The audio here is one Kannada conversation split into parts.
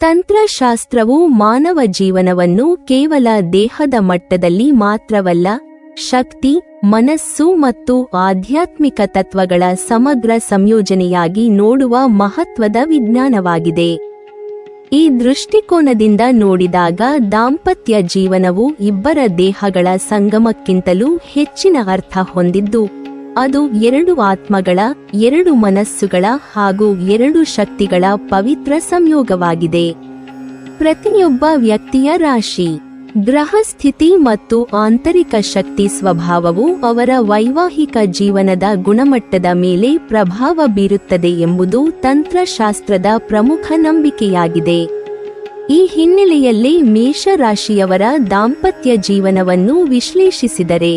ತಂತ್ರಶಾಸ್ತ್ರವು ಮಾನವ ಜೀವನವನ್ನು ಕೇವಲ ದೇಹದ ಮಟ್ಟದಲ್ಲಿ ಮಾತ್ರವಲ್ಲ, ಶಕ್ತಿ, ಮನಸ್ಸು ಮತ್ತು ಆಧ್ಯಾತ್ಮಿಕ ತತ್ವಗಳ ಸಮಗ್ರ ಸಂಯೋಜನೆಯಾಗಿ ನೋಡುವ ಮಹತ್ವದ ವಿಜ್ಞಾನವಾಗಿದೆ. ಈ ದೃಷ್ಟಿಕೋನದಿಂದ ನೋಡಿದಾಗ ದಾಂಪತ್ಯ ಜೀವನವು ಇಬ್ಬರ ದೇಹಗಳ ಸಂಗಮಕ್ಕಿಂತಲೂ ಹೆಚ್ಚಿನ ಅರ್ಥ ಹೊಂದಿದ್ದು, ಅದು ಎರಡು ಆತ್ಮಗಳ, ಎರಡು ಮನಸ್ಸುಗಳ ಹಾಗೂ ಎರಡು ಶಕ್ತಿಗಳ ಪವಿತ್ರ ಸಂಯೋಗವಾಗಿದೆ. ಪ್ರತಿಯೊಬ್ಬ ವ್ಯಕ್ತಿಯ ರಾಶಿ, ಗ್ರಹ ಸ್ಥಿತಿ ಮತ್ತು ಆಂತರಿಕ ಶಕ್ತಿ ಸ್ವಭಾವವು ಅವರ ವೈವಾಹಿಕ ಜೀವನದ ಗುಣಮಟ್ಟದ ಮೇಲೆ ಪ್ರಭಾವ ಬೀರುತ್ತದೆ ಎಂಬುದು ತಂತ್ರಶಾಸ್ತ್ರದ ಪ್ರಮುಖ ನಂಬಿಕೆಯಾಗಿದೆ. ಈ ಹಿನ್ನೆಲೆಯಲ್ಲಿ ಮೇಷರಾಶಿಯವರ ದಾಂಪತ್ಯ ಜೀವನವನ್ನು ವಿಶ್ಲೇಷಿಸಿದರೆ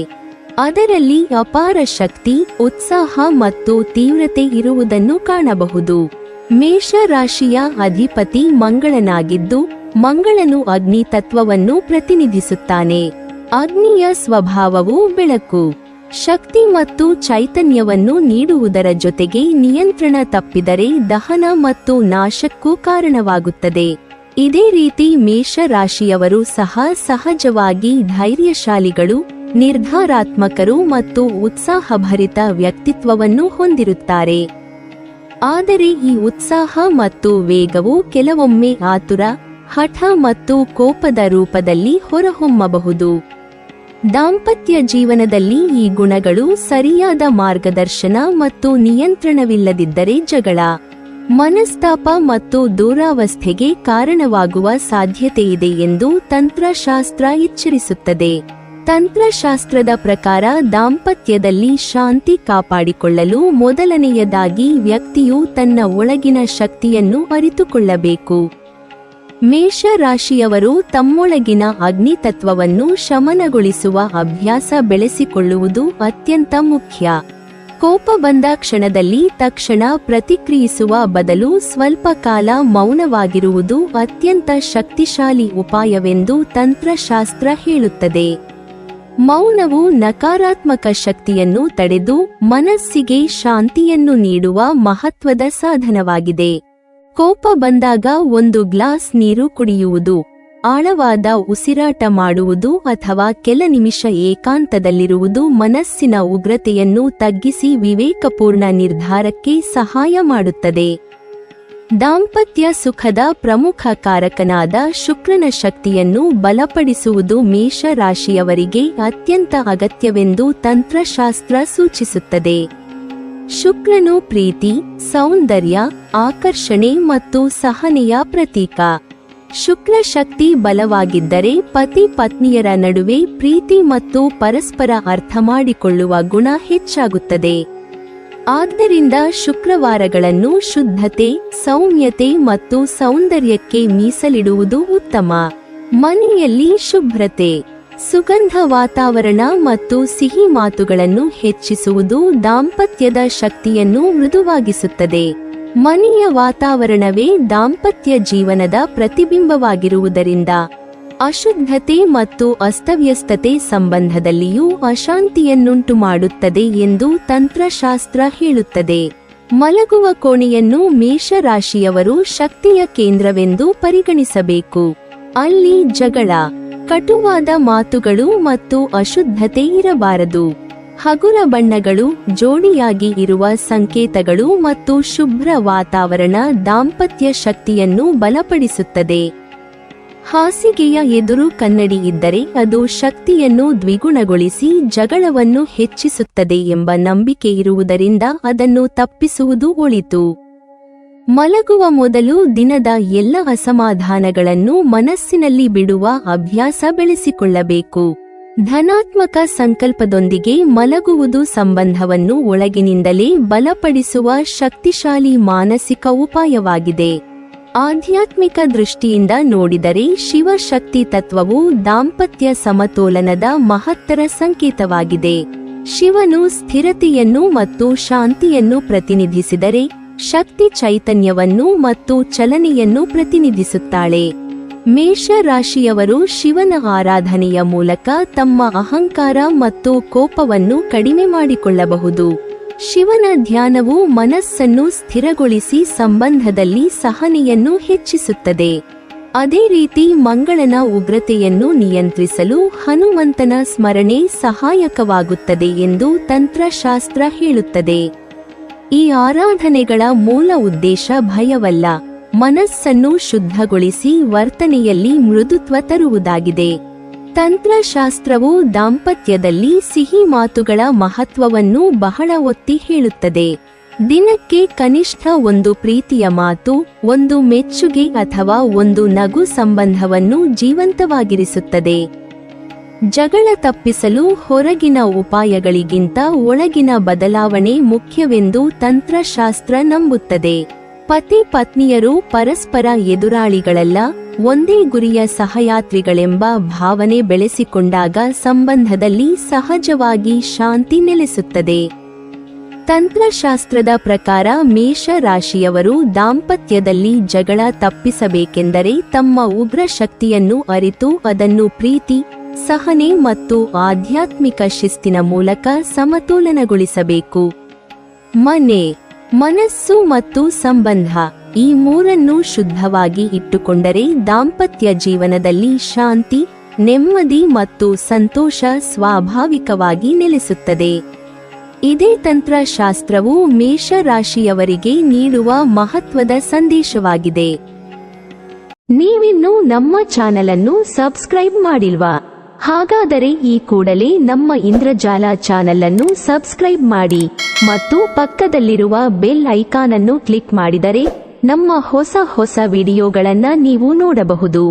ಅದರಲ್ಲಿ ಅಪಾರ ಶಕ್ತಿ, ಉತ್ಸಾಹ ಮತ್ತು ತೀವ್ರತೆ ಇರುವುದನ್ನು ಕಾಣಬಹುದು. ಮೇಷರಾಶಿಯ ಅಧಿಪತಿ ಮಂಗಳನಾಗಿದ್ದು, ಮಂಗಳನು ಅಗ್ನಿ ತತ್ವವನ್ನು ಪ್ರತಿನಿಧಿಸುತ್ತಾನೆ. ಅಗ್ನಿಯ ಸ್ವಭಾವವು ಬೆಳಕು, ಶಕ್ತಿ ಮತ್ತು ಚೈತನ್ಯವನ್ನು ನೀಡುವುದರ ಜೊತೆಗೆ ನಿಯಂತ್ರಣ ತಪ್ಪಿದರೆ ದಹನ ಮತ್ತು ನಾಶಕ್ಕೂ ಕಾರಣವಾಗುತ್ತದೆ. ಇದೇ ರೀತಿ ಮೇಷರಾಶಿಯವರು ಸಹ ಸಹಜವಾಗಿ ಧೈರ್ಯಶಾಲಿಗಳು, ನಿರ್ಧಾರಾತ್ಮಕರು ಮತ್ತು ಉತ್ಸಾಹಭರಿತ ವ್ಯಕ್ತಿತ್ವವನ್ನು ಹೊಂದಿರುತ್ತಾರೆ. ಆದರೆ ಈ ಉತ್ಸಾಹ ಮತ್ತು ವೇಗವು ಕೆಲವೊಮ್ಮೆ ಆತುರ, ಹಠ ಮತ್ತು ಕೋಪದ ರೂಪದಲ್ಲಿ ಹೊರಹೊಮ್ಮಬಹುದು. ದಾಂಪತ್ಯ ಜೀವನದಲ್ಲಿ ಈ ಗುಣಗಳು ಸರಿಯಾದ ಮಾರ್ಗದರ್ಶನ ಮತ್ತು ನಿಯಂತ್ರಣವಿಲ್ಲದಿದ್ದರೆ ಜಗಳ, ಮನಸ್ತಾಪ ಮತ್ತು ದೂರಾವಸ್ಥೆಗೆ ಕಾರಣವಾಗುವ ಸಾಧ್ಯತೆಯಿದೆ ಎಂದು ತಂತ್ರಶಾಸ್ತ್ರ ಎಚ್ಚರಿಸುತ್ತದೆ. ತಂತ್ರಶಾಸ್ತ್ರದ ಪ್ರಕಾರ ದಾಂಪತ್ಯದಲ್ಲಿ ಶಾಂತಿ ಕಾಪಾಡಿಕೊಳ್ಳಲು ಮೊದಲನೆಯದಾಗಿ ವ್ಯಕ್ತಿಯು ತನ್ನ ಒಳಗಿನ ಶಕ್ತಿಯನ್ನು ಅರಿತುಕೊಳ್ಳಬೇಕು. ಮೇಷರಾಶಿಯವರು ತಮ್ಮೊಳಗಿನ ಅಗ್ನಿ ತತ್ವವನ್ನು ಶಮನಗೊಳಿಸುವ ಅಭ್ಯಾಸ ಬೆಳೆಸಿಕೊಳ್ಳುವುದು ಅತ್ಯಂತ ಮುಖ್ಯ. ಕೋಪ ಬಂದ ಕ್ಷಣದಲ್ಲಿ ತಕ್ಷಣ ಪ್ರತಿಕ್ರಿಯಿಸುವ ಬದಲು ಸ್ವಲ್ಪ ಕಾಲ ಮೌನವಾಗಿರುವುದು ಅತ್ಯಂತ ಶಕ್ತಿಶಾಲಿ ಉಪಾಯವೆಂದು ತಂತ್ರಶಾಸ್ತ್ರ ಹೇಳುತ್ತದೆ. ಮೌನವು ನಕಾರಾತ್ಮಕ ಶಕ್ತಿಯನ್ನು ತಡೆದು ಮನಸ್ಸಿಗೆ ಶಾಂತಿಯನ್ನು ನೀಡುವ ಮಹತ್ವದ ಸಾಧನವಾಗಿದೆ. ಕೋಪ ಬಂದಾಗ ಒಂದು ಗ್ಲಾಸ್ ನೀರು ಕುಡಿಯುವುದು, ಆಳವಾದ ಉಸಿರಾಟ ಮಾಡುವುದು ಅಥವಾ ಕೆಲ ನಿಮಿಷ ಏಕಾಂತದಲ್ಲಿರುವುದು ಮನಸ್ಸಿನ ಉಗ್ರತೆಯನ್ನು ತಗ್ಗಿಸಿ ವಿವೇಕಪೂರ್ಣ ನಿರ್ಧಾರಕ್ಕೆ ಸಹಾಯ ಮಾಡುತ್ತದೆ. ದಾಂಪತ್ಯ ಸುಖದ ಪ್ರಮುಖ ಕಾರಕನಾದ ಶುಕ್ರನ ಶಕ್ತಿಯನ್ನು ಬಲಪಡಿಸುವುದು ಮೇಷರಾಶಿಯವರಿಗೆ ಅತ್ಯಂತ ಅಗತ್ಯವೆಂದು ತಂತ್ರಶಾಸ್ತ್ರ ಸೂಚಿಸುತ್ತದೆ. ಶುಕ್ರನು ಪ್ರೀತಿ, ಸೌಂದರ್ಯ, ಆಕರ್ಷಣೆ ಮತ್ತು ಸಹನೆಯ ಪ್ರತೀಕ. ಶುಕ್ರ ಶಕ್ತಿ ಬಲವಾಗಿದ್ದರೆ ಪತಿ ಪತ್ನಿಯರ ನಡುವೆ ಪ್ರೀತಿ ಮತ್ತು ಪರಸ್ಪರ ಅರ್ಥಮಾಡಿಕೊಳ್ಳುವ ಗುಣ ಹೆಚ್ಚಾಗುತ್ತದೆ. ಆದ್ದರಿಂದ ಶುಕ್ರವಾರಗಳನ್ನು ಶುದ್ಧತೆ, ಸೌಮ್ಯತೆ ಮತ್ತು ಸೌಂದರ್ಯಕ್ಕೆ ಮೀಸಲಿಡುವುದು ಉತ್ತಮ. ಮನೆಯಲ್ಲಿ ಶುಭ್ರತೆ, ಸುಗಂಧ ವಾತಾವರಣ ಮತ್ತು ಸಿಹಿ ಮಾತುಗಳನ್ನು ಹೆಚ್ಚಿಸುವುದು ದಾಂಪತ್ಯದ ಶಕ್ತಿಯನ್ನು ಮೃದುವಾಗಿಸುತ್ತದೆ. ಮನೆಯ ವಾತಾವರಣವೇ ದಾಂಪತ್ಯ ಜೀವನದ ಪ್ರತಿಬಿಂಬವಾಗಿರುವುದರಿಂದ ಅಶುದ್ಧತೆ ಮತ್ತು ಅಸ್ತವ್ಯಸ್ತತೆ ಸಂಬಂಧದಲ್ಲಿಯೂ ಅಶಾಂತಿಯನ್ನುಂಟು ಮಾಡುತ್ತದೆ ಎಂದು ತಂತ್ರಶಾಸ್ತ್ರ ಹೇಳುತ್ತದೆ. ಮಲಗುವ ಕೋಣೆಯನ್ನು ಮೇಷರಾಶಿಯವರು ಶಕ್ತಿಯ ಕೇಂದ್ರವೆಂದು ಪರಿಗಣಿಸಬೇಕು. ಅಲ್ಲಿ ಜಗಳ, ಕಟುವಾದ ಮಾತುಗಳು ಮತ್ತು ಅಶುದ್ಧತೆ ಇರಬಾರದು. ಹಗುರ ಬಣ್ಣಗಳು, ಜೋಡಿಯಾಗಿ ಇರುವ ಸಂಕೇತಗಳು ಮತ್ತು ಶುಭ್ರ ವಾತಾವರಣ ದಾಂಪತ್ಯ ಶಕ್ತಿಯನ್ನು ಬಲಪಡಿಸುತ್ತದೆ. ಹಾಸಿಗೆಯ ಎದುರು ಕನ್ನಡಿ ಇದ್ದರೆ ಅದು ಶಕ್ತಿಯನ್ನು ದ್ವಿಗುಣಗೊಳಿಸಿ ಜಗಳವನ್ನು ಹೆಚ್ಚಿಸುತ್ತದೆ ಎಂಬ ನಂಬಿಕೆ ಇರುವುದರಿಂದ ಅದನ್ನು ತಪ್ಪಿಸುವುದು ಒಳಿತು. ಮಲಗುವ ಮೊದಲು ದಿನದ ಎಲ್ಲ ಅಸಮಾಧಾನಗಳನ್ನು ಮನಸ್ಸಿನಲ್ಲಿ ಬಿಡುವ ಅಭ್ಯಾಸ ಬೆಳೆಸಿಕೊಳ್ಳಬೇಕು. ಧನಾತ್ಮಕ ಸಂಕಲ್ಪದೊಂದಿಗೆ ಮಲಗುವುದು ಸಂಬಂಧವನ್ನು ಒಳಗಿನಿಂದಲೇ ಬಲಪಡಿಸುವ ಶಕ್ತಿಶಾಲಿ ಮಾನಸಿಕ ಉಪಾಯವಾಗಿದೆ. ಆಧ್ಯಾತ್ಮಿಕ ದೃಷ್ಟಿಯಿಂದ ನೋಡಿದರೆ ಶಿವಶಕ್ತಿ ತತ್ವವು ದಾಂಪತ್ಯ ಸಮತೋಲನದ ಮಹತ್ತರ ಸಂಕೇತವಾಗಿದೆ. ಶಿವನು ಸ್ಥಿರತೆಯನ್ನು ಮತ್ತು ಶಾಂತಿಯನ್ನು ಪ್ರತಿನಿಧಿಸಿದರೆ, ಶಕ್ತಿ ಚೈತನ್ಯವನ್ನು ಮತ್ತು ಚಲನೆಯನ್ನು ಪ್ರತಿನಿಧಿಸುತ್ತಾಳೆ. ಮೇಷರಾಶಿಯವರು ಶಿವನ ಆರಾಧನೆಯ ಮೂಲಕ ತಮ್ಮ ಅಹಂಕಾರ ಮತ್ತು ಕೋಪವನ್ನು ಕಡಿಮೆ ಮಾಡಿಕೊಳ್ಳಬಹುದು. ಶಿವನ ಧ್ಯಾನವು ಮನಸ್ಸನ್ನು ಸ್ಥಿರಗೊಳಿಸಿ ಸಂಬಂಧದಲ್ಲಿ ಸಹನೆಯನ್ನು ಹೆಚ್ಚಿಸುತ್ತದೆ. ಅದೇ ರೀತಿ ಮಂಗಳನ ಉಗ್ರತೆಯನ್ನು ನಿಯಂತ್ರಿಸಲು ಹನುಮಂತನ ಸ್ಮರಣೆ ಸಹಾಯಕವಾಗುತ್ತದೆ ಎಂದು ತಂತ್ರಶಾಸ್ತ್ರ ಹೇಳುತ್ತದೆ. ಈ ಆರಾಧನೆಗಳ ಮೂಲ ಉದ್ದೇಶ ಭಯವಲ್ಲ, ಮನಸ್ಸನ್ನು ಶುದ್ಧಗೊಳಿಸಿ ವರ್ತನೆಯಲ್ಲಿ ಮೃದುತ್ವ ತರುವುದಾಗಿದೆ. ತಂತ್ರಶಾಸ್ತ್ರವು ದಾಂಪತ್ಯದಲ್ಲಿ ಸಿಹಿ ಮಾತುಗಳ ಮಹತ್ವವನ್ನು ಬಹಳ ಒತ್ತಿ ಹೇಳುತ್ತದೆ. ದಿನಕ್ಕೆ ಕನಿಷ್ಠ ಒಂದು ಪ್ರೀತಿಯ ಮಾತು, ಒಂದು ಮೆಚ್ಚುಗೆ ಅಥವಾ ಒಂದು ನಗು ಸಂಬಂಧವನ್ನು ಜೀವಂತವಾಗಿರಿಸುತ್ತದೆ. ಜಗಳ ತಪ್ಪಿಸಲು ಹೊರಗಿನ ಉಪಾಯಗಳಿಗಿಂತ ಒಳಗಿನ ಬದಲಾವಣೆ ಮುಖ್ಯವೆಂದು ತಂತ್ರಶಾಸ್ತ್ರ ನಂಬುತ್ತದೆ. ಪತಿ ಪತ್ನಿಯರು ಪರಸ್ಪರ ಎದುರಾಳಿಗಳಲ್ಲ, ಒಂದೇ ಗುರಿಯ ಸಹಯಾತ್ರಿಗಳೆಂಬ ಭಾವನೆ ಬೆಳೆಸಿಕೊಂಡಾಗ ಸಂಬಂಧದಲ್ಲಿ ಸಹಜವಾಗಿ ಶಾಂತಿ ನೆಲೆಸುತ್ತದೆ. ತಂತ್ರಶಾಸ್ತ್ರದ ಪ್ರಕಾರ ಮೇಷ ರಾಶಿಯವರು ದಾಂಪತ್ಯದಲ್ಲಿ ಜಗಳ ತಪ್ಪಿಸಬೇಕೆಂದರೆ ತಮ್ಮ ಉಗ್ರ ಶಕ್ತಿಯನ್ನು ಅರಿತು ಅದನ್ನು ಪ್ರೀತಿ, ಸಹನೆ ಮತ್ತು ಆಧ್ಯಾತ್ಮಿಕ ಶಿಸ್ತಿನ ಮೂಲಕ ಸಮತೋಲನಗೊಳಿಸಬೇಕು. ಮನೆ, ಮನಸ್ಸು ಮತ್ತು ಸಂಬಂಧ ಈ ಮೂರನ್ನು ಶುದ್ಧವಾಗಿ ಇಟ್ಟುಕೊಂಡರೆ ದಾಂಪತ್ಯ ಜೀವನದಲ್ಲಿ ಶಾಂತಿ, ನೆಮ್ಮದಿ ಮತ್ತು ಸಂತೋಷ ಸ್ವಾಭಾವಿಕವಾಗಿ ನೆಲೆಸುತ್ತದೆ. ಇದೇ ತಂತ್ರಶಾಸ್ತ್ರವು ಮೇಷ ರಾಶಿಯವರಿಗೆ ನೀಡುವ ಮಹತ್ವದ ಸಂದೇಶವಾಗಿದೆ. ನೀವಿನ್ನೂ ನಮ್ಮ ಚಾನೆಲ್ ಅನ್ನು ಸಬ್ಸ್ಕ್ರೈಬ್ ಮಾಡಿಲ್ವಾ? ಹಾಗಾದರೆ ಈ ಕೂಡಲೇ ನಮ್ಮ ಇಂದ್ರಜಾಲ ಚಾನೆಲ್ ಅನ್ನು ಸಬ್ಸ್ಕ್ರೈಬ್ ಮಾಡಿ ಮತ್ತು ಪಕ್ಕದಲ್ಲಿರುವ ಬೆಲ್ ಐಕಾನ್ ಅನ್ನು ಕ್ಲಿಕ್ ಮಾಡಿದರೆ ನಮ್ಮ ಹೊಸ ವಿಡಿಯೋಗಳನ್ನು ನೀವು ನೋಡಬಹುದು.